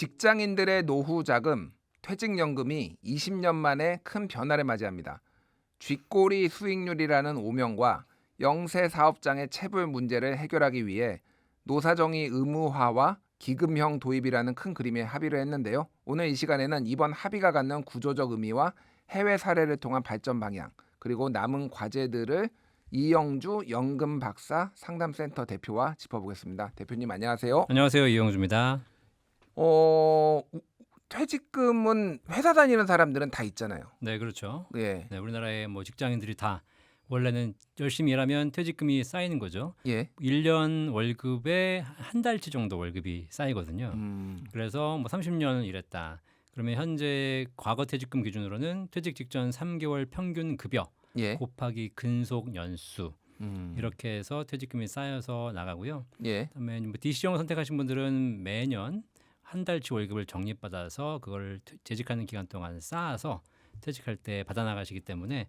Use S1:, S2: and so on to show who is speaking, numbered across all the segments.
S1: 직장인들의 노후 자금, 퇴직연금이 20년 만에 큰 변화를 맞이합니다. 쥐꼬리 수익률이라는 오명과 영세 사업장의 체불 문제를 해결하기 위해 노사정의 의무화와 기금형 도입이라는 큰 그림에 합의를 했는데요. 오늘 이 시간에는 이번 합의가 갖는 구조적 의미와 해외 사례를 통한 발전 방향, 그리고 남은 과제들을 이영주 연금박사 상담센터 대표와 짚어보겠습니다. 대표님 안녕하세요.
S2: 안녕하세요. 이영주입니다.
S1: 어, 퇴직금은 회사 다니는 사람들은 다 있잖아요.
S2: 네, 그렇죠.
S1: 예.
S2: 네, 우리나라의 직장인들이 다 원래는 열심히 일하면 퇴직금이 쌓이는 거죠.
S1: 예.
S2: 1년 월급에 한 달치 정도 월급이 쌓이거든요.
S1: 음.
S2: 그래서 30년 일했다. 그러면 현재 과거 퇴직금 기준으로는 퇴직 직전 3개월 평균 급여
S1: 예.
S2: 곱하기 근속 연수 이렇게 해서 퇴직금이 쌓여서 나가고요.
S1: 예.
S2: 그다음에 DC형을 선택하신 분들은 매년 한 달치 월급을 적립받아서 그걸 재직하는 기간 동안 쌓아서 퇴직할 때 받아 나가시기 때문에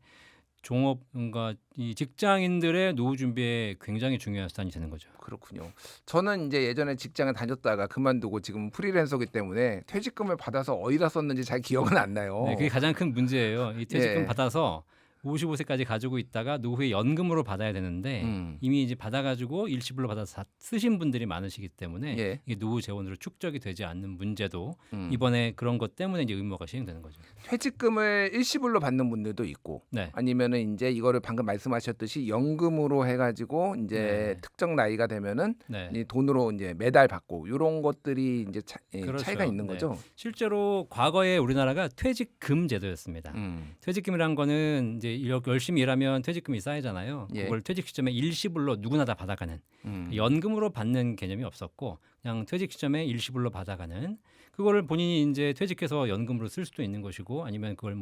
S2: 종업 뭔가 이 직장인들의 노후 준비에 굉장히 중요한 수단이 되는 거죠.
S1: 그렇군요. 저는 이제 예전에 직장을 다녔다가 그만두고 지금 프리랜서기 때문에 퇴직금을 받아서 어디다 썼는지 잘 기억은 안 나요.
S2: 네, 그게 가장 큰 문제예요. 이 퇴직금
S1: 예.
S2: 받아서 55세까지 가지고 있다가 노후에 연금으로 받아야 되는데 이미 이제 받아가지고 일시불로 받아서 다 쓰신 분들이 많으시기 때문에
S1: 예.
S2: 이게 노후 재원으로 축적이 되지 않는 문제도
S1: 음.
S2: 이번에 그런 것 때문에 이제 의무화가 시행되는 거죠.
S1: 퇴직금을 일시불로 받는 분들도 있고,
S2: 네.
S1: 아니면은 이제 이거를 방금 말씀하셨듯이 연금으로 해가지고 이제
S2: 네.
S1: 특정 나이가 되면은
S2: 네.
S1: 이 돈으로 이제 매달 받고 이런 것들이 이제
S2: 그렇죠.
S1: 차이가 있는
S2: 네.
S1: 거죠.
S2: 실제로 과거에 우리나라가 퇴직금 제도였습니다. 퇴직금이란 거는 이제 열심히 일하면 퇴직금이 쌓이잖아요.
S1: 예.
S2: 그걸 퇴직 시점에 일시불로 누구나 다 받아가는 연금으로 받는 개념이 없었고 그냥 퇴직 시점에 일시불로 받아가는 그거를 본인이 이제 퇴직해서 연금으로 쓸 수도 있는 것이고 아니면 그걸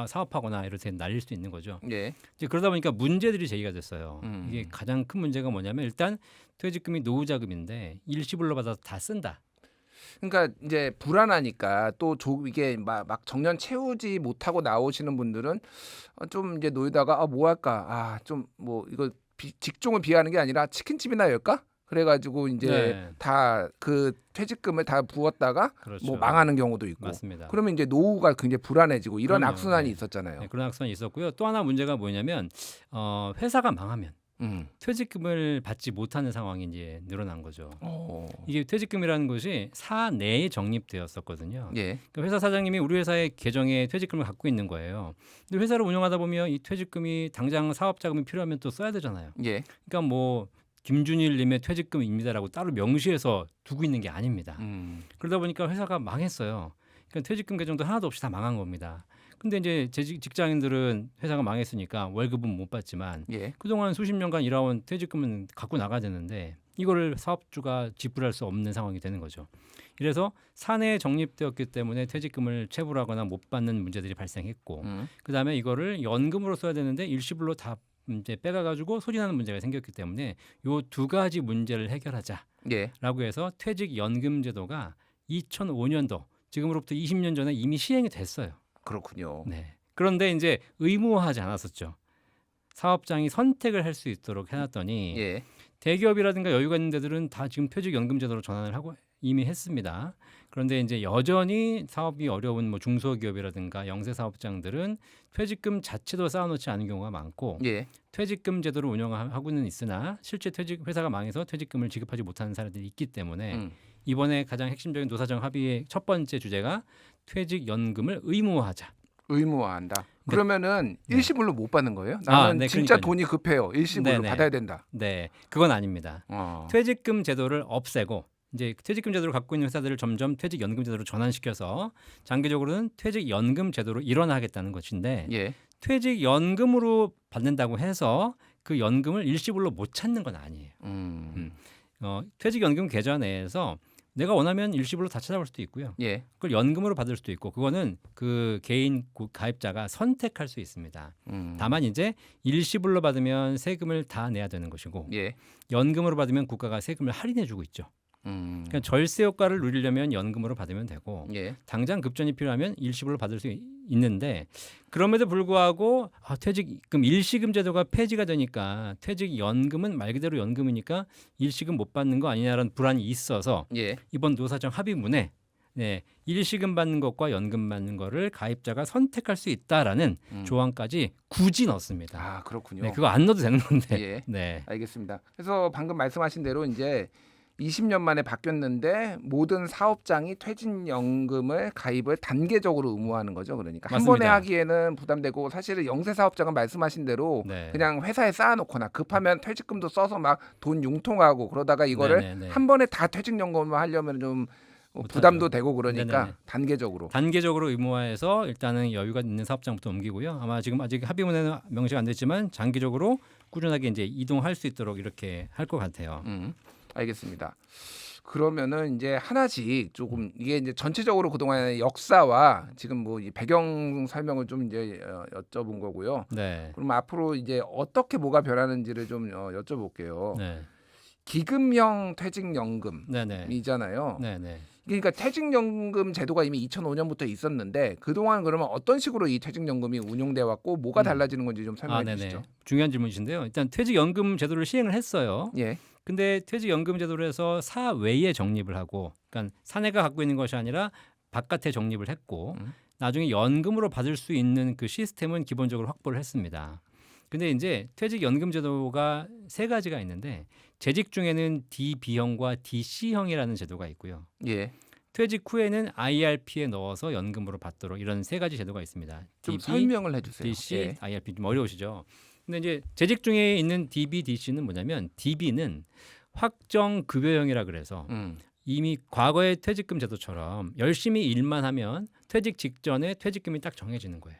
S2: 사업하거나 이럴 때 날릴 수도 있는 거죠.
S1: 예.
S2: 이제 그러다 보니까 문제들이 제기가 됐어요.
S1: 음.
S2: 이게 가장 큰 문제가 뭐냐면 일단 퇴직금이 노후 자금인데 일시불로 받아서 다 쓴다.
S1: 그러니까 이제 불안하니까 또 이게 막 정년 채우지 못하고 나오시는 분들은 좀 이제 놀다가 뭐 할까 좀 이거 직종을 비하는 게 아니라 치킨집이나 열까? 그래가지고 이제
S2: 네.
S1: 다 그 퇴직금을 다 부었다가
S2: 그렇죠.
S1: 망하는 경우도 있고.
S2: 맞습니다.
S1: 그러면 이제 노후가 굉장히 불안해지고 이런
S2: 그럼요.
S1: 악순환이
S2: 네.
S1: 있었잖아요.
S2: 네, 그런 악순환이 있었고요. 또 하나 문제가 뭐냐면 회사가 망하면 퇴직금을 받지 못하는 상황이 이제 늘어난 거죠. 이게 퇴직금이라는 것이 사내에 적립되었었거든요.
S1: 예.
S2: 그러니까 회사 사장님이 우리 회사의 계정에 퇴직금을 갖고 있는 거예요. 근데 회사를 운영하다 보면 이 퇴직금이 당장 사업 자금이 필요하면 또 써야 되잖아요.
S1: 예.
S2: 그러니까 김준일님의 퇴직금입니다라고 따로 명시해서 두고 있는 게 아닙니다. 그러다 보니까 회사가 망했어요. 그러니까 퇴직금 계정도 하나도 없이 다 망한 겁니다. 근데 이제 직장인들은 회사가 망했으니까 월급은 못 받지만
S1: 예.
S2: 그동안 수십 년간 일해온 퇴직금은 갖고 나가야 되는데 이거를 사업주가 지불할 수 없는 상황이 되는 거죠. 그래서 사내에 적립되었기 때문에 퇴직금을 체불하거나 못 받는 문제들이 발생했고 그다음에 이거를 연금으로 써야 되는데 일시불로 다 이제 빼가가지고 소진하는 문제가 생겼기 때문에 요 두 가지 문제를 해결하자라고
S1: 예.
S2: 해서 퇴직연금 제도가 2005년도 지금으로부터 20년 전에 이미 시행이 됐어요.
S1: 그렇군요.
S2: 네. 그런데 이제 의무화하지 않았었죠. 사업장이 선택을 할 수 있도록 해놨더니
S1: 예.
S2: 대기업이라든가 여유가 있는 데들은 다 지금 퇴직연금 제도로 전환을 하고 이미 했습니다. 그런데 이제 여전히 사업이 어려운 중소기업이라든가 영세 사업장들은 퇴직금 자체도 쌓아놓지 않은 경우가 많고
S1: 예.
S2: 퇴직금 제도를 운영하고는 있으나 실제 회사가 망해서 퇴직금을 지급하지 못하는 사람들이 있기 때문에 이번에 가장 핵심적인 노사정 합의의 첫 번째 주제가 퇴직연금을 의무화하자.
S1: 의무화한다.
S2: 네.
S1: 그러면은
S2: 네.
S1: 일시불로 못 받는 거예요? 나는
S2: 네,
S1: 진짜
S2: 그러니까요.
S1: 돈이 급해요. 일시불로
S2: 네네.
S1: 받아야 된다.
S2: 네, 그건 아닙니다. 퇴직금 제도를 없애고 이제 퇴직금 제도를 갖고 있는 회사들을 점점 퇴직연금 제도로 전환시켜서 장기적으로는 퇴직연금 제도로 일원하겠다는 것인데
S1: 예.
S2: 퇴직연금으로 받는다고 해서 그 연금을 일시불로 못 찾는 건 아니에요. 퇴직연금 계좌 내에서 내가 원하면 일시불로 다 찾아볼 수도 있고요.
S1: 예.
S2: 그걸 연금으로 받을 수도 있고 그거는 그 개인 가입자가 선택할 수 있습니다. 다만 이제 일시불로 받으면 세금을 다 내야 되는 것이고
S1: 예.
S2: 연금으로 받으면 국가가 세금을 할인해주고 있죠. 그러니까 절세 효과를 누리려면 연금으로 받으면 되고
S1: 예.
S2: 당장 급전이 필요하면 일시불로 받을 수 있는데 그럼에도 불구하고 퇴직금 일시금 제도가 폐지가 되니까 퇴직연금은 말 그대로 연금이니까 일시금 못 받는 거 아니냐라는 불안이 있어서
S1: 예.
S2: 이번 노사정 합의문에 네, 일시금 받는 것과 연금 받는 거를 가입자가 선택할 수 있다라는 조항까지 굳이 넣습니다.
S1: 아, 그렇군요.
S2: 네, 그거 안 넣어도 되는 건데.
S1: 예.
S2: 네,
S1: 알겠습니다. 그래서 방금 말씀하신 대로 이제 20년 만에 바뀌었는데 모든 사업장이 퇴직연금을 가입을 단계적으로 의무화하는 거죠. 그러니까 한 번에
S2: 맞습니다.
S1: 하기에는 부담되고 사실은 영세 사업장은 말씀하신 대로
S2: 네.
S1: 그냥 회사에 쌓아놓거나 급하면 퇴직금도 써서 막 돈 융통하고 그러다가 이거를
S2: 네네네.
S1: 한 번에 다 퇴직연금을 하려면 좀
S2: 못하죠.
S1: 부담도 되고 그러니까
S2: 네네네.
S1: 단계적으로.
S2: 단계적으로 의무화해서 일단은 여유가 있는 사업장부터 옮기고요. 아마 지금 아직 합의문에는 명시가 안 됐지만 장기적으로 꾸준하게 이제 이동할 수 있도록 이렇게 할 것 같아요.
S1: 알겠습니다. 그러면은 이제 하나씩 조금 이게 이제 전체적으로 그동안의 역사와 지금 뭐 이 배경 설명을 좀 이제 여쭤본 거고요.
S2: 네,
S1: 그럼 앞으로 이제 어떻게 뭐가 변하는지를 좀 여쭤볼게요.
S2: 네,
S1: 기금형 퇴직연금이잖아요.
S2: 네, 네.
S1: 그러니까 퇴직연금 제도가 이미 2005년부터 있었는데 그동안 그러면 어떤 식으로 이 퇴직연금이 운용돼 왔고 뭐가 달라지는 건지 좀 설명해
S2: 네네.
S1: 주시죠.
S2: 중요한 질문이신데요. 일단 퇴직연금 제도를 시행을 했어요.
S1: 예.
S2: 근데 퇴직연금 제도를 해서 사외에 적립을 하고, 그러니까 사내가 갖고 있는 것이 아니라 바깥에 적립을 했고, 나중에 연금으로 받을 수 있는 그 시스템은 기본적으로 확보를 했습니다. 근데 이제 퇴직연금 제도가 세 가지가 있는데 재직 중에는 DB형과 DC형이라는 제도가 있고요.
S1: 예.
S2: 퇴직 후에는 IRP에 넣어서 연금으로 받도록 이런 세 가지 제도가 있습니다.
S1: 좀
S2: DB,
S1: 설명을 해 주세요.
S2: DC,
S1: 예.
S2: IRP 좀 어려우시죠? 근데 이제 재직 중에 있는 DB, DC는 뭐냐면 DB는 확정 급여형이라 그래서 이미 과거의 퇴직금 제도처럼 열심히 일만 하면 퇴직 직전에 퇴직금이 딱 정해지는 거예요.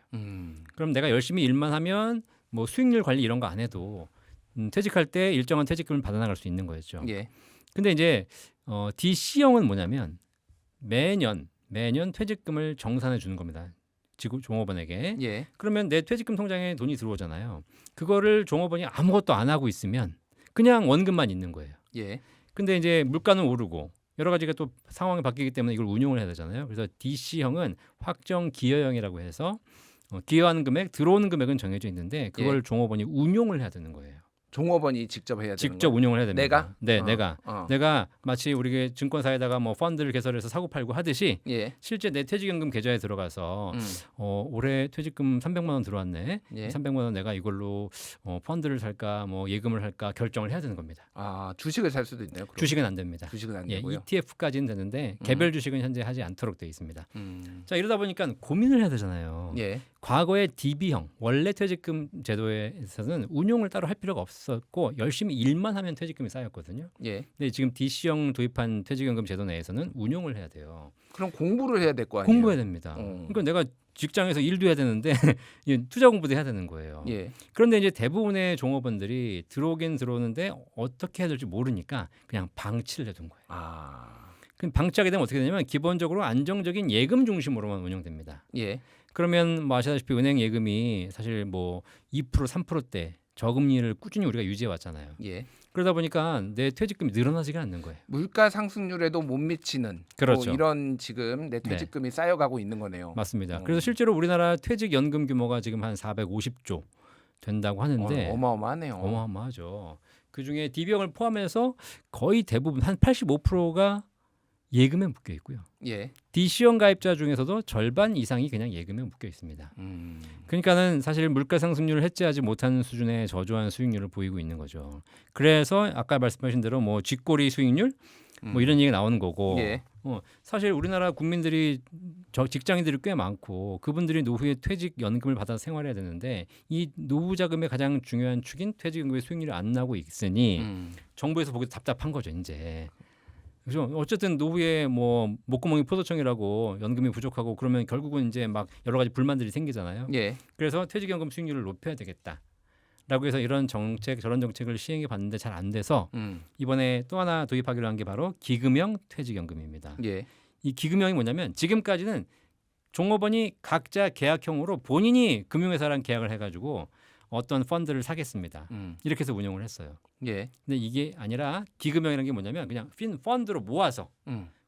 S2: 그럼 내가 열심히 일만 하면 뭐 수익률 관리 이런 거 안 해도 퇴직할 때 일정한 퇴직금을 받아나갈 수 있는 거였죠.
S1: 예.
S2: 근데 이제 DC형은 뭐냐면 매년 퇴직금을 정산해 주는 겁니다. 종업원에게.
S1: 예.
S2: 그러면 내 퇴직금 통장에 돈이 들어오잖아요. 그거를 종업원이 아무것도 안 하고 있으면 그냥 원금만 있는 거예요.
S1: 예.
S2: 근데 이제 물가는 오르고 여러 가지가 또 상황이 바뀌기 때문에 이걸 운용을 해야 되잖아요. 그래서 DC형은 확정 기여형이라고 해서 기여하는 금액, 들어오는 금액은 정해져 있는데 그걸 종업원이 운용을 해야 되는 거예요.
S1: 종업원이 직접 해야 되는
S2: 직접
S1: 거야?
S2: 운용을 해야 됩니다.
S1: 내가?
S2: 네,
S1: 어.
S2: 내가 마치 우리 증권사에다가 뭐 펀드를 개설해서 사고 팔고 하듯이
S1: 예.
S2: 실제 내 퇴직연금 계좌에 들어가서 올해 퇴직금 300만 원 들어왔네.
S1: 예.
S2: 300만 원 내가 이걸로 펀드를 살까 뭐 예금을 할까 결정을 해야 되는 겁니다.
S1: 아, 주식을 살 수도 있네요. 그럼.
S2: 주식은 안 됩니다.
S1: 주식은 안
S2: 예,
S1: 되고요.
S2: ETF까지는 되는데 개별 주식은 현재 하지 않도록 되어 있습니다. 자, 이러다 보니까 고민을 해야 되잖아요.
S1: 예.
S2: 과거의 DB형 원래 퇴직금 제도에서는 운용을 따로 할 필요가 없었고 열심히 일만 하면 퇴직금이 쌓였거든요.
S1: 예.
S2: 근데 지금 DC형 도입한 퇴직연금 제도 내에서는 운용을 해야 돼요.
S1: 그럼 공부를 해야 될 거 아니에요?
S2: 공부해야 됩니다.
S1: 어.
S2: 그러니까 내가 직장에서 일도 해야 되는데 투자 공부도 해야 되는 거예요.
S1: 예.
S2: 그런데 이제 대부분의 종업원들이 들어오긴 들어오는데 어떻게 해야 될지 모르니까 그냥 방치를 해둔 거예요.
S1: 아.
S2: 그럼 방치하게 되면 어떻게 되냐면 기본적으로 안정적인 예금 중심으로만 운영됩니다.
S1: 예.
S2: 그러면 뭐 아시다시피 은행 예금이 사실 뭐 2% 3%대 저금리를 꾸준히 우리가 유지해 왔잖아요.
S1: 예.
S2: 그러다 보니까 내 퇴직금이 늘어나지가 않는 거예요.
S1: 물가 상승률에도 못 미치는
S2: 그렇죠.
S1: 뭐 이런 지금 내 퇴직금이 쌓여가고 있는 거네요.
S2: 맞습니다. 그래서 실제로 우리나라 퇴직연금 규모가 지금 한 450조 된다고 하는데
S1: 어마어마하네요.
S2: 어마어마하죠. 그중에 DB형을 포함해서 거의 대부분 한 85%가 예금에 묶여 있고요.
S1: 예.
S2: DC형 가입자 중에서도 절반 이상이 그냥 예금에 묶여 있습니다. 그러니까는 사실 물가 상승률을 해지하지 못하는 수준의 저조한 수익률을 보이고 있는 거죠. 그래서 아까 말씀하신 대로 뭐 쥐꼬리 수익률 뭐 이런 얘기가 나오는 거고
S1: 예.
S2: 사실 우리나라 국민들이 직장인들이 꽤 많고 그분들이 노후에 퇴직연금을 받아서 생활해야 되는데 이 노후 자금의 가장 중요한 축인 퇴직연금의 수익률이 안 나고 있으니 정부에서 보기 답답한 거죠 이제. 그죠? 어쨌든 노후에 뭐 목구멍이 포도청이라고 연금이 부족하고 그러면 결국은 이제 막 여러 가지 불만들이 생기잖아요.
S1: 예.
S2: 그래서 퇴직연금 수익률을 높여야 되겠다라고 해서 이런 정책 저런 정책을 시행해 봤는데 잘 안 돼서 이번에 또 하나 도입하기로 한 게 바로 기금형 퇴직연금입니다.
S1: 예.
S2: 이 기금형이 뭐냐면 지금까지는 종업원이 각자 계약형으로 본인이 금융회사랑 계약을 해가지고 어떤 펀드를 사겠습니다. 이렇게 해서 운영을 했어요.
S1: 예.
S2: 근데 이게 아니라 기금형이라는 게 뭐냐면 그냥 펀드로 모아서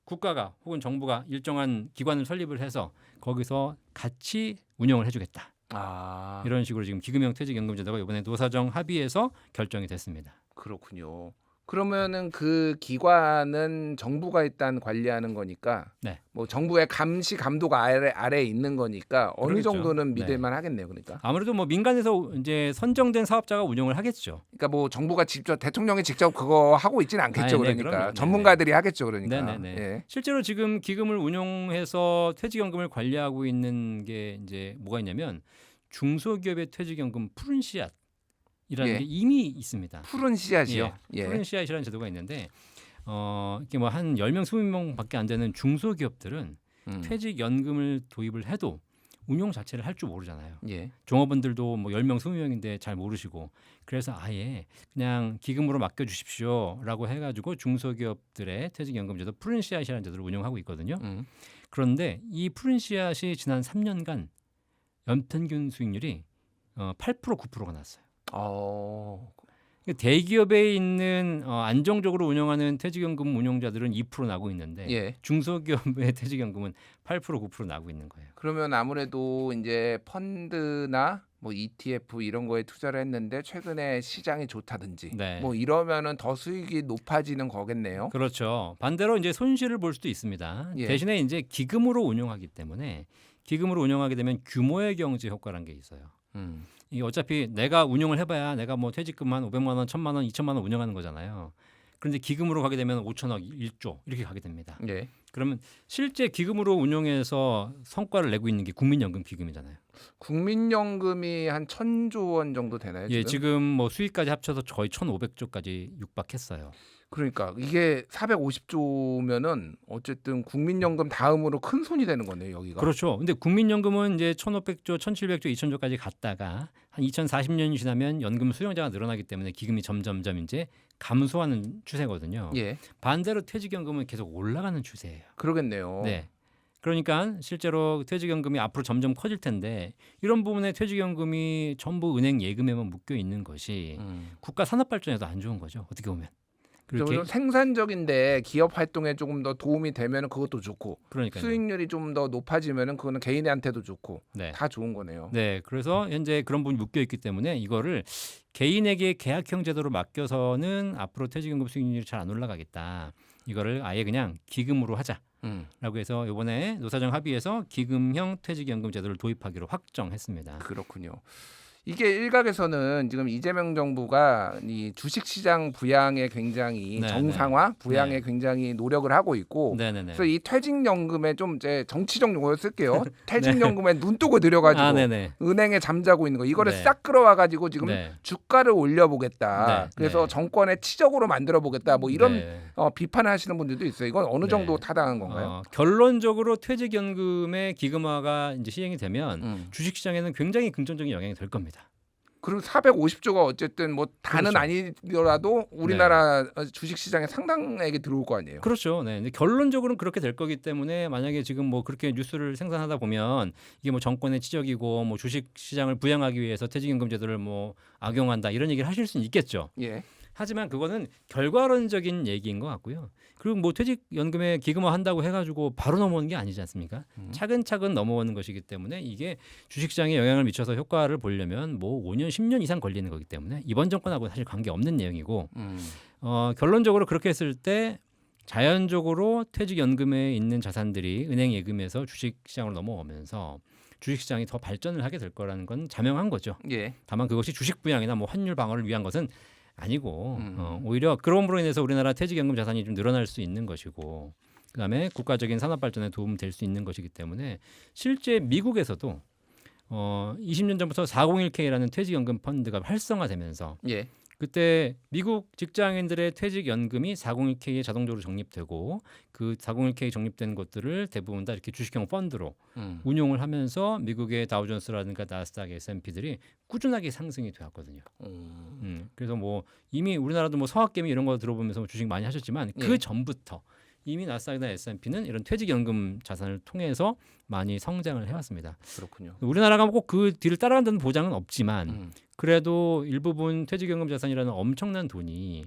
S2: 국가가 혹은 정부가 일정한 기관을 설립을 해서 거기서 같이 운영을 해주겠다.
S1: 아.
S2: 이런 식으로 지금 기금형 퇴직연금 제도가 이번에 노사정 합의해서 결정이 됐습니다.
S1: 그렇군요. 그러면은 그 기관은 정부가 일단 관리하는 거니까
S2: 네.
S1: 뭐 정부의 감시 감독 아래에 있는 거니까 어느
S2: 그러겠죠.
S1: 정도는
S2: 네.
S1: 믿을만 하겠네요. 그러니까.
S2: 아무래도 뭐 민간에서 이제 선정된 사업자가 운영을 하겠죠.
S1: 그러니까 뭐 정부가 직접 대통령이 직접 그거 하고 있지는 않겠죠.
S2: 네,
S1: 그러니까
S2: 그럼요.
S1: 전문가들이 하겠죠. 그러니까.
S2: 네네네.
S1: 예.
S2: 실제로 지금 기금을 운용해서 퇴직연금을 관리하고 있는 게 이제 뭐가 있냐면 중소기업의 퇴직연금 푸른 씨앗이라는
S1: 예.
S2: 게 이미 있습니다.
S1: 푸른 씨앗이요. 예.
S2: 푸른 씨앗이라는 제도가 있는데 이게 뭐 한 10명, 20명밖에 안 되는 중소기업들은 퇴직연금을 도입을 해도 운용 자체를 할 줄 모르잖아요.
S1: 예.
S2: 종업원들도 뭐 10명, 20명인데 잘 모르시고 그래서 아예 그냥 기금으로 맡겨 주십시오라고 해 가지고 중소기업들의 퇴직연금 제도 푸른 씨앗이라는 제도를 운영하고 있거든요. 그런데 이 푸른 씨앗이 지난 3년간 연평균 수익률이 8% 9%가 났어요. 대기업에 있는 안정적으로 운영하는 퇴직연금 운용자들은 2% 나고 있는데
S1: 예.
S2: 중소기업의 퇴직연금은 8% 9% 나고 있는 거예요.
S1: 그러면 아무래도 이제 펀드나 뭐 ETF 이런 거에 투자를 했는데 최근에 시장이 좋다든지
S2: 네.
S1: 뭐 이러면은 더 수익이 높아지는 거겠네요.
S2: 그렇죠. 반대로 이제 손실을 볼 수도 있습니다.
S1: 예.
S2: 대신에 이제 기금으로 운용하기 때문에 기금으로 운용하게 되면 규모의 경제 효과라는 게 있어요. 이게 어차피 내가 운용을 해봐야 내가 뭐 퇴직금 한 500만 원, 1000만 원, 2000만 원 운영하는 거잖아요. 그런데 기금으로 가게 되면 5천억, 1조 이렇게 가게 됩니다.
S1: 예.
S2: 그러면 실제 기금으로 운용해서 성과를 내고 있는 게 국민연금 기금이잖아요.
S1: 국민연금이 한 1,000조 원 정도 되나요?
S2: 예,
S1: 지금?
S2: 지금 뭐 수익까지 합쳐서 거의 1,500조까지 육박했어요.
S1: 그러니까 이게 450조면은 어쨌든 국민연금 다음으로 큰 손이 되는 거네요, 여기가.
S2: 그렇죠. 근데 국민연금은 이제 1,500조, 1,700조, 2,000조까지 갔다가 한 2040년이 지나면 연금 수령자가 늘어나기 때문에 기금이 점점점 이제 감소하는 추세거든요.
S1: 예.
S2: 반대로 퇴직연금은 계속 올라가는 추세예요.
S1: 그러겠네요.
S2: 네. 그러니까 실제로 퇴직연금이 앞으로 점점 커질 텐데 이런 부분에 퇴직연금이 전부 은행 예금에만 묶여 있는 것이 국가 산업 발전에도 안 좋은 거죠. 어떻게 보면. 그렇게
S1: 좀 생산적인데 기업 활동에 조금 더 도움이 되면은 그것도 좋고
S2: 그러니까요.
S1: 수익률이 좀 더 높아지면은 그거는 개인한테도 좋고
S2: 네.
S1: 다 좋은 거네요.
S2: 네, 그래서 현재 그런 부분이 묶여 있기 때문에 이거를 개인에게 계약형 제도로 맡겨서는 앞으로 퇴직연금 수익률이 잘 안 올라가겠다. 이거를 아예 그냥 기금으로 하자라고 해서 이번에 노사정 합의에서 기금형 퇴직연금 제도를 도입하기로 확정했습니다.
S1: 그렇군요. 이게 일각에서는 지금 이재명 정부가 이 주식시장 부양에 굉장히
S2: 네,
S1: 정상화 부양에
S2: 네.
S1: 굉장히 노력을 하고 있고
S2: 네네네.
S1: 그래서 이 퇴직연금에 좀 이제 정치적 용어를 쓸게요. 퇴직연금에 눈 뜨고 들여가지고
S2: 아, 네네.
S1: 은행에 잠자고 있는 거 이거를
S2: 네.
S1: 싹 끌어와가지고 지금
S2: 네.
S1: 주가를 올려보겠다.
S2: 네,
S1: 그래서
S2: 네.
S1: 정권의 치적으로 만들어보겠다. 뭐 이런
S2: 네.
S1: 비판을 하시는 분들도 있어요. 이건 어느 정도
S2: 네.
S1: 타당한 건가요?
S2: 결론적으로 퇴직연금의 기금화가 이제 시행이 되면
S1: 음.
S2: 주식시장에는 굉장히 긍정적인 영향이 될 겁니다.
S1: 그리고 450조가 어쨌든 뭐 다는
S2: 그렇죠.
S1: 아니더라도 우리나라 주식시장에 상당하게 들어올 거 아니에요.
S2: 그렇죠. 네. 근데 결론적으로는 그렇게 될 거기 때문에 만약에 지금 뭐 그렇게 뉴스를 생산하다 보면 이게 뭐 정권의 치적이고 뭐 주식 시장을 부양하기 위해서 퇴직연금 제도를 뭐 악용한다 이런 얘기를 하실 수는 있겠죠.
S1: 예.
S2: 하지만 그거는 결과론적인 얘기인 것 같고요. 그리고 뭐 퇴직연금에 기금화 한다고 해가지고 바로 넘어오는 게 아니지 않습니까? 차근차근 넘어오는 것이기 때문에 이게 주식시장에 영향을 미쳐서 효과를 보려면 뭐 5년, 10년 이상 걸리는 거기 때문에 이번 정권하고는 사실 관계없는 내용이고 결론적으로 그렇게 했을 때 자연적으로 퇴직연금에 있는 자산들이 은행 예금에서 주식시장으로 넘어오면서 주식시장이 더 발전을 하게 될 거라는 건 자명한 거죠.
S1: 예.
S2: 다만 그것이 주식 부양이나 뭐 환율 방어를 위한 것은 아니고 오히려 그럼으로 인해서 우리나라 퇴직연금 자산이 좀 늘어날 수 있는 것이고 그다음에 국가적인 산업 발전에 도움 될 수 있는 것이기 때문에 실제 미국에서도 20년 전부터 401k라는 퇴직연금 펀드가 활성화되면서
S1: 예.
S2: 그때 미국 직장인들의 퇴직연금이 401k에 자동적으로 적립되고 그 401k 적립된 것들을 대부분 다 이렇게 주식형 펀드로 운용을 하면서 미국의 다우존스라든가 나스닥, S&P들이 꾸준하게 상승이 되었거든요. 그래서 뭐 이미 우리나라도 뭐 서학개미 이런 거 들어보면서 뭐 주식 많이 하셨지만 그
S1: 예.
S2: 전부터 이미 나스닥이나 S&P는 이런 퇴직연금 자산을 통해서 많이 성장을 해왔습니다.
S1: 그렇군요.
S2: 우리나라가 꼭 그 뒤를 따라간다는 보장은 없지만 그래도 일부분 퇴직연금 자산이라는 엄청난 돈이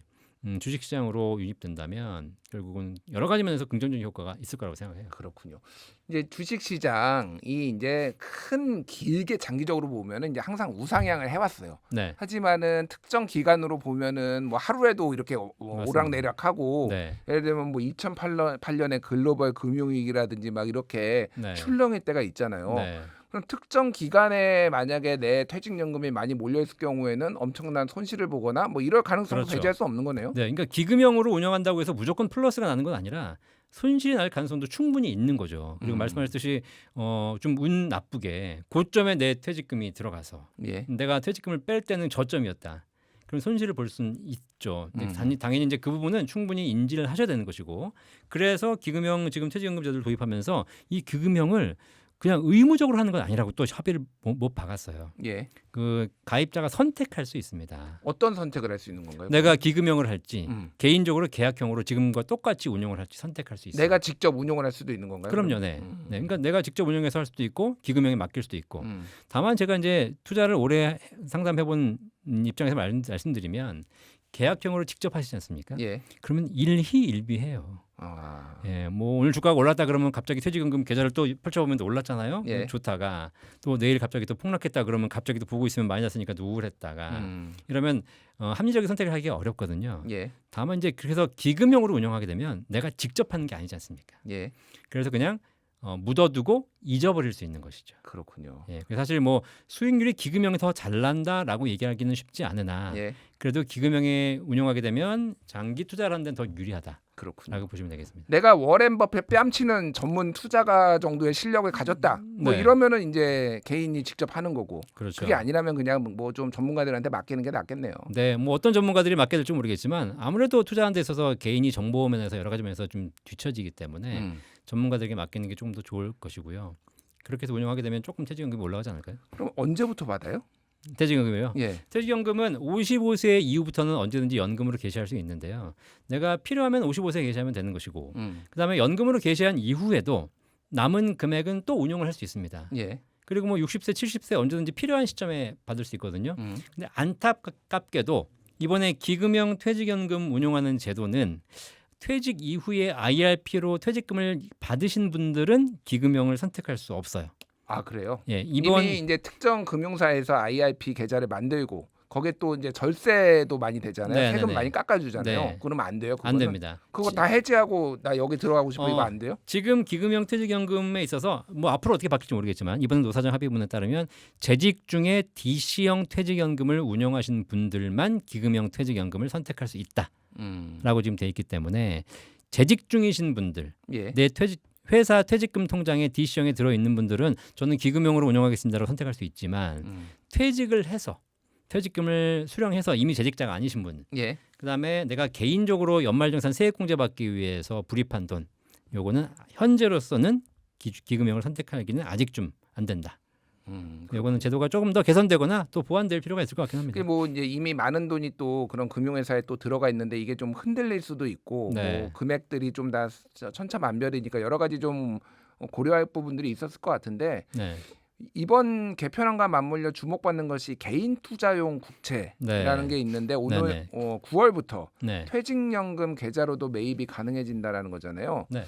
S2: 주식시장으로 유입된다면 결국은 여러 가지 면에서 긍정적인 효과가 있을 거라고 생각해요.
S1: 그렇군요. 이제 주식 시장이 이제 큰 길게 장기적으로 보면은 이제 항상 우상향을 해왔어요.
S2: 네,
S1: 하지만은 특정 기간으로 보면은 뭐 하루에도 이렇게
S2: 맞습니다.
S1: 오락내락하고
S2: 네,
S1: 예를 들면 뭐 2008년에 글로벌 금융위기라든지 막 이렇게
S2: 네,
S1: 출렁일 때가 있잖아요.
S2: 네.
S1: 그럼 특정 기간에 만약에 내 퇴직연금이 많이 몰려있을 경우에는 엄청난 손실을 보거나 뭐 이럴 가능성도
S2: 그렇죠.
S1: 배제할 수 없는 거네요.
S2: 네, 그러니까 기금형으로 운영한다고 해서 무조건 플러스가 나는 건 아니라 손실이 날 가능성도 충분히 있는 거죠. 그리고 말씀하셨듯이 좀 운 나쁘게 고점에 내 퇴직금이 들어가서
S1: 예.
S2: 내가 퇴직금을 뺄 때는 저점이었다. 그럼 손실을 볼 수는 있죠. 근데 당연히 이제 그 부분은 충분히 인지를 하셔야 되는 것이고, 그래서 기금형 지금 퇴직연금 제도를 도입하면서 이 기금형을 그냥 의무적으로 하는 건 아니라고 또 합의를 못 박았어요.
S1: 예.
S2: 그 가입자가 선택할 수 있습니다.
S1: 어떤 선택을 할 수 있는 건가요?
S2: 내가 기금형을 할지
S1: 음.
S2: 개인적으로 계약형으로 지금과 똑같이 운영을 할지 선택할 수 있어요.
S1: 내가 직접 운용을 할 수도 있는 건가요?
S2: 그럼요, 네. 네. 그러니까 내가 직접 운영해서 할 수도 있고 기금형에 맡길 수도 있고.
S1: 음.
S2: 다만 제가 이제 투자를 오래 상담해본 입장에서 말씀드리면 계약형으로 직접 하시지 않습니까?
S1: 예.
S2: 그러면 일희일비해요.
S1: 아.
S2: 예, 뭐 오늘 주가가 올랐다 그러면 갑자기 퇴직연금 계좌를 또 펼쳐보면 또 올랐잖아요.
S1: 예.
S2: 좋다가 또 내일 갑자기 또 폭락했다 그러면 갑자기 또 보고 있으면 마이너스니까 또 우울했다가 이러면 합리적인 선택을 하기가 어렵거든요.
S1: 예.
S2: 다만 이제 그래서 기금형으로 운영하게 되면 내가 직접 하는 게 아니지 않습니까?
S1: 예.
S2: 그래서 그냥 묻어두고 잊어버릴 수 있는 것이죠.
S1: 그렇군요.
S2: 예, 그래서 사실 뭐 수익률이 기금형이 더 잘 난다라고 얘기하기는 쉽지 않으나
S1: 예.
S2: 그래도 기금형에 운용하게 되면 장기 투자를 하는 데는 더 유리하다라고
S1: 그렇군요.
S2: 보시면 되겠습니다.
S1: 내가 워렌 버핏 뺨치는 전문 투자가 정도의 실력을 가졌다. 뭐
S2: 네.
S1: 이러면은 이제 개인이 직접 하는 거고.
S2: 그렇죠.
S1: 그게 아니라면 그냥 뭐 좀 전문가들한테 맡기는 게 낫겠네요.
S2: 네, 뭐 어떤 전문가들이 맡게 될지 모르겠지만 아무래도 투자하는 데 있어서 개인이 정보 면에서 여러 가지 면에서 좀 뒤처지기 때문에 전문가들에게 맡기는 게 조금 더 좋을 것이고요. 그렇게 해서 운영하게 되면 조금 퇴직연금이 올라가지 않을까요?
S1: 그럼 언제부터 받아요?
S2: 퇴직연금이요.
S1: 예.
S2: 퇴직연금은 55세 이후부터는 언제든지 연금으로 개시할 수 있는데요. 내가 필요하면 55세 개시하면 되는 것이고, 그다음에 연금으로 개시한 이후에도 남은 금액은 또 운용을 할 수 있습니다.
S1: 예.
S2: 그리고 뭐 60세, 70세 언제든지 필요한 시점에 받을 수 있거든요. 근데 안타깝게도 이번에 기금형 퇴직연금 운용하는 제도는 퇴직 이후에 IRP로 퇴직금을 받으신 분들은 기금형을 선택할 수 없어요.
S1: 아 그래요?
S2: 예, 이번
S1: 이미 이제 특정 금융사에서 IRP 계좌를 만들고 거기에 또 이제 절세도 많이 되잖아요.
S2: 네,
S1: 세금
S2: 네, 네.
S1: 많이 깎아주잖아요.
S2: 네.
S1: 그러면 안 돼요?
S2: 안
S1: 그거는?
S2: 됩니다.
S1: 그거 다 해지하고 나 여기 들어가고 싶어 이거 안 돼요?
S2: 지금 기금형 퇴직연금에 있어서 뭐 앞으로 어떻게 바뀔지 모르겠지만 이번 노사정 합의문에 따르면 재직 중에 DC형 퇴직연금을 운영하신 분들만 기금형 퇴직연금을 선택할 수 있다라고 지금 돼 있기 때문에 재직 중이신 분들,
S1: 예.
S2: 내 회사 퇴직금 통장에 DC형에 들어 있는 분들은 저는 기금형으로 운영하겠습니다라고 선택할 수 있지만 퇴직을 해서 퇴직금을 수령해서 이미 재직자가 아니신 분,
S1: 예.
S2: 그다음에 내가 개인적으로 연말정산 세액공제 받기 위해서 불입한 돈, 요거는 현재로서는 기금형을 선택하기는 아직 좀 안 된다. 요거는 제도가 조금 더 개선되거나 또 보완될 필요가 있을 것 같긴 합니다.
S1: 그게 뭐 이제 이미 많은 돈이 또 그런 금융회사에 또 들어가 있는데 이게 좀 흔들릴 수도 있고
S2: 네.
S1: 뭐 금액들이 좀 다 천차만별이니까 여러 가지 좀 고려할 부분들이 있었을 것 같은데
S2: 네.
S1: 이번 개편안과 맞물려 주목받는 것이 개인 투자용 국채라는
S2: 네.
S1: 게 있는데 오늘
S2: 네네.
S1: 9월부터
S2: 네.
S1: 퇴직연금 계좌로도 매입이 가능해진다라는 거잖아요.
S2: 네.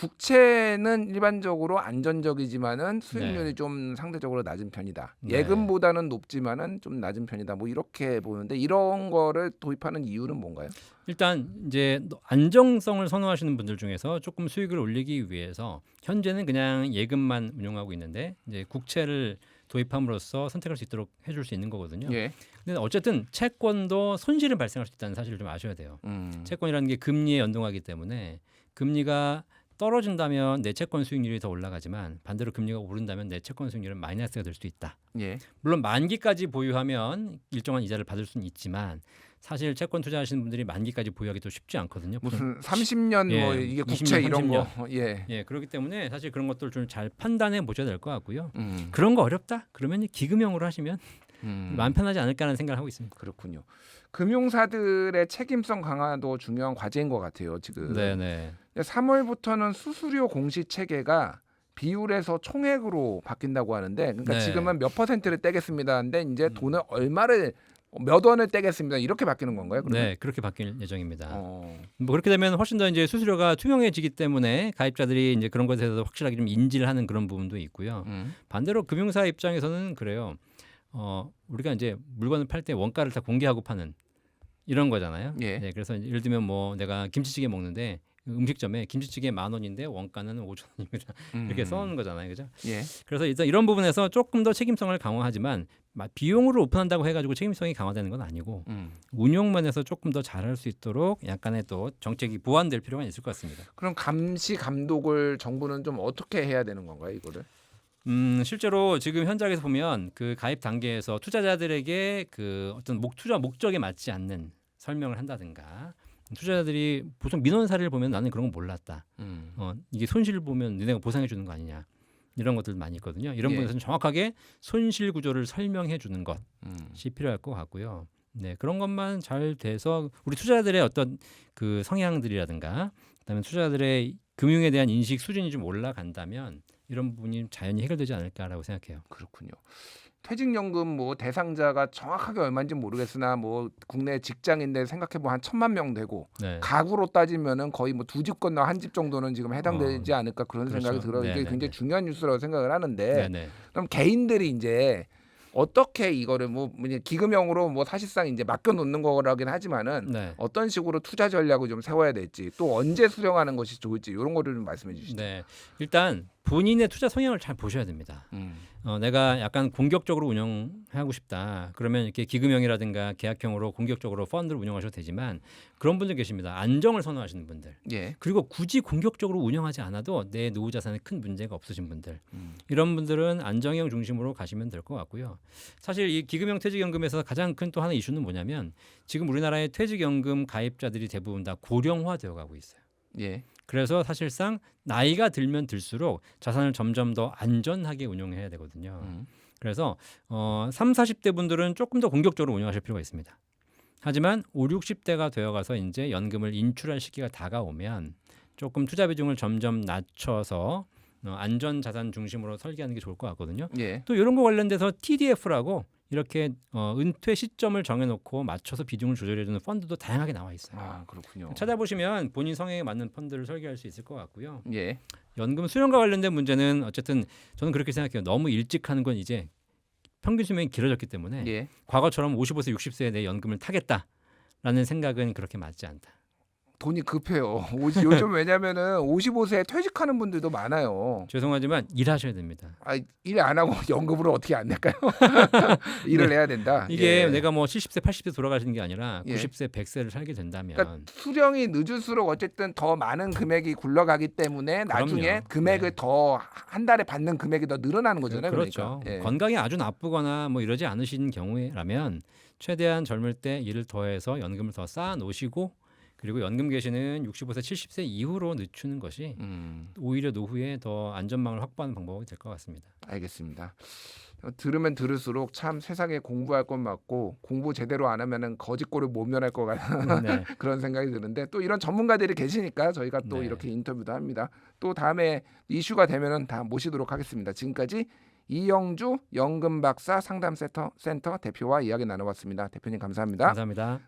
S1: 국채는 일반적으로 안전적이지만은 수익률이
S2: 네.
S1: 좀 상대적으로 낮은 편이다.
S2: 네.
S1: 예금보다는 높지만은 좀 낮은 편이다. 뭐 이렇게 보는데 이런 거를 도입하는 이유는 뭔가요?
S2: 일단 이제 안정성을 선호하시는 분들 중에서 조금 수익을 올리기 위해서 현재는 그냥 예금만 운용하고 있는데 이제 국채를 도입함으로써 선택할 수 있도록 해줄 수 있는 거거든요.
S1: 예.
S2: 근데 어쨌든 채권도 손실은 발생할 수 있다는 사실을 좀 아셔야 돼요. 채권이라는 게 금리에 연동하기 때문에 금리가 떨어진다면 내 채권 수익률이 더 올라가지만 반대로 금리가 오른다면 내 채권 수익률은 마이너스가 될 수도 있다.
S1: 예.
S2: 물론 만기까지 보유하면 일정한 이자를 받을 수는 있지만 사실 채권 투자하시는 분들이 만기까지 보유하기도 쉽지 않거든요.
S1: 무슨 30년
S2: 예,
S1: 뭐 이게
S2: 20년,
S1: 국채 이런
S2: 30년.
S1: 거. 예.
S2: 예, 그렇기 때문에 사실 그런 것들 좀 잘 판단해 보셔야 될 것 같고요.
S1: 음.
S2: 그런 거 어렵다? 그러면 기금형으로 하시면 마음 편하지 않을까라는 생각을 하고 있습니다.
S1: 그렇군요. 금융사들의 책임성 강화도 중요한 과제인 것 같아요. 지금.
S2: 네네.
S1: 3월부터는 수수료 공시 체계가 비율에서 총액으로 바뀐다고 하는데, 그러니까
S2: 네.
S1: 지금은 몇 퍼센트를 떼겠습니다. 근데 이제 돈을 얼마를 몇 원을 떼겠습니다. 이렇게 바뀌는 건가요? 그러면?
S2: 네, 그렇게 바뀔 예정입니다.
S1: 어.
S2: 뭐 그렇게 되면 훨씬 더 이제 수수료가 투명해지기 때문에 가입자들이 이제 그런 것에 대해서 확실하게 좀 인지를 하는 그런 부분도 있고요. 반대로 금융사 입장에서는 그래요. 우리가 이제 물건을 팔 때 원가를 다 공개하고 파는 이런 거잖아요.
S1: 예.
S2: 네, 그래서 예를 들면 뭐 내가 김치찌개 먹는데 음식점에 김치찌개 10,000원인데 원가는 5,000원입니다. 이렇게 써놓는 거잖아요, 그죠?
S1: 예.
S2: 그래서 일단 이런 부분에서 조금 더 책임성을 강화하지만 비용으로 오픈한다고 해가지고 책임성이 강화되는 건 아니고 운용면에서 조금 더 잘할 수 있도록 약간의 또 정책이 보완될 필요가 있을 것 같습니다.
S1: 그럼 감시 감독을 정부는 좀 어떻게 해야 되는 건가요, 이거를?
S2: 실제로 지금 현장에서 보면 그 가입 단계에서 투자자들에게 그 어떤 투자 목적에 맞지 않는 설명을 한다든가 투자자들이 보통 민원 사례를 보면 나는 그런 거 몰랐다. 이게 손실을 보면 너네가 보상해 주는 거 아니냐. 이런 것들 많이 있거든요. 이런
S1: 예.
S2: 부분에서는 정확하게 손실 구조를 설명해 주는 것이 필요할 것 같고요. 네, 그런 것만 잘 돼서 우리 투자자들의 어떤 그 성향들이라든가 그다음에 투자자들의 금융에 대한 인식 수준이 좀 올라간다면 이런 부분이 자연히 해결되지 않을까라고 생각해요.
S1: 그렇군요. 퇴직연금 뭐 대상자가 정확하게 얼마인지 모르겠으나 뭐 국내 직장인들 생각해 보면 한 1,000만 명 되고
S2: 네.
S1: 가구로 따지면은 거의 뭐 2집 건너 한 집 정도는 지금 해당되지 않을까 그런
S2: 그렇죠.
S1: 생각이 들어요. 이게
S2: 네네네.
S1: 굉장히 중요한 뉴스라고 생각을 하는데
S2: 네네.
S1: 그럼 개인들이 이제 어떻게 이거를 뭐 기금형으로 뭐 사실상 이제 맡겨 놓는 거라긴 하지만은
S2: 네.
S1: 어떤 식으로 투자 전략을 좀 세워야 될지 또 언제 수령하는 것이 좋을지 이런 거를 좀 말씀해 주시죠.
S2: 네. 일단 본인의 투자 성향을 잘 보셔야 됩니다. 내가 약간 공격적으로 운영하고 싶다. 그러면 이렇게 기금형이라든가 계약형으로 공격적으로 펀드를 운영하셔도 되지만 그런 분들 계십니다. 안정을 선호하시는 분들.
S1: 예.
S2: 그리고 굳이 공격적으로 운영하지 않아도 내 노후 자산에 큰 문제가 없으신 분들. 이런 분들은 안정형 중심으로 가시면 될 것 같고요. 사실 이 기금형 퇴직연금에서 가장 큰 또 하나 이슈는 뭐냐면 지금 우리나라의 퇴직연금 가입자들이 대부분 다 고령화되어 가고 있어요.
S1: 예.
S2: 그래서 사실상 나이가 들면 들수록 자산을 점점 더 안전하게 운용해야 되거든요. 그래서 3, 40대 분들은 조금 더 공격적으로 운영하실 필요가 있습니다. 하지만 5, 60대가 되어가서 이제 연금을 인출할 시기가 다가오면 조금 투자 비중을 점점 낮춰서 안전 자산 중심으로 설계하는 게 좋을 것 같거든요.
S1: 예.
S2: 또 이런 거 관련돼서 TDF라고 이렇게 은퇴 시점을 정해놓고 맞춰서 비중을 조절해주는 펀드도 다양하게 나와 있어요.
S1: 아, 그렇군요.
S2: 찾아보시면 본인 성향에 맞는 펀드를 설계할 수 있을 것 같고요.
S1: 예.
S2: 연금 수령과 관련된 문제는 어쨌든 저는 그렇게 생각해요. 너무 일찍 하는 건 이제 평균 수명이 길어졌기 때문에
S1: 예.
S2: 과거처럼 55세, 60세에 내 연금을 타겠다라는 생각은 그렇게 맞지 않다.
S1: 돈이 급해요. 요즘 왜냐면은 55세에 퇴직하는 분들도 많아요.
S2: 죄송하지만 일하셔야 됩니다.
S1: 아, 일 안 하고 연금으로 어떻게 안 낼까요? 일을 해야 된다.
S2: 이게
S1: 예.
S2: 내가 뭐 70세, 80세 돌아가시는 게 아니라
S1: 예.
S2: 90세, 100세를 살게 된다면
S1: 그러니까 수령이 늦을수록 어쨌든 더 많은 금액이 굴러가기 때문에 나중에
S2: 그럼요.
S1: 금액을
S2: 네.
S1: 더 한 달에 받는 금액이 더 늘어나는 거잖아요.
S2: 그렇죠.
S1: 그러니까. 예.
S2: 건강이 아주 나쁘거나 뭐 이러지 않으신 경우라면 최대한 젊을 때 일을 더해서 연금을 더 쌓아 놓으시고 그리고 연금 계시는 65세, 70세 이후로 늦추는 것이 오히려 노후에 더 안전망을 확보하는 방법이 될 것 같습니다.
S1: 알겠습니다. 들으면 들을수록 참 세상에 공부할 것 같고 공부 제대로 안 하면은 거짓골을 모면할 것 같은
S2: 네.
S1: 그런 생각이 드는데 또 이런 전문가들이 계시니까 저희가 또
S2: 네.
S1: 이렇게 인터뷰도 합니다. 또 다음에 이슈가 되면은 다 모시도록 하겠습니다. 지금까지 이영주 연금박사 상담센터 대표와 이야기 나눠봤습니다. 대표님 감사합니다.
S2: 감사합니다.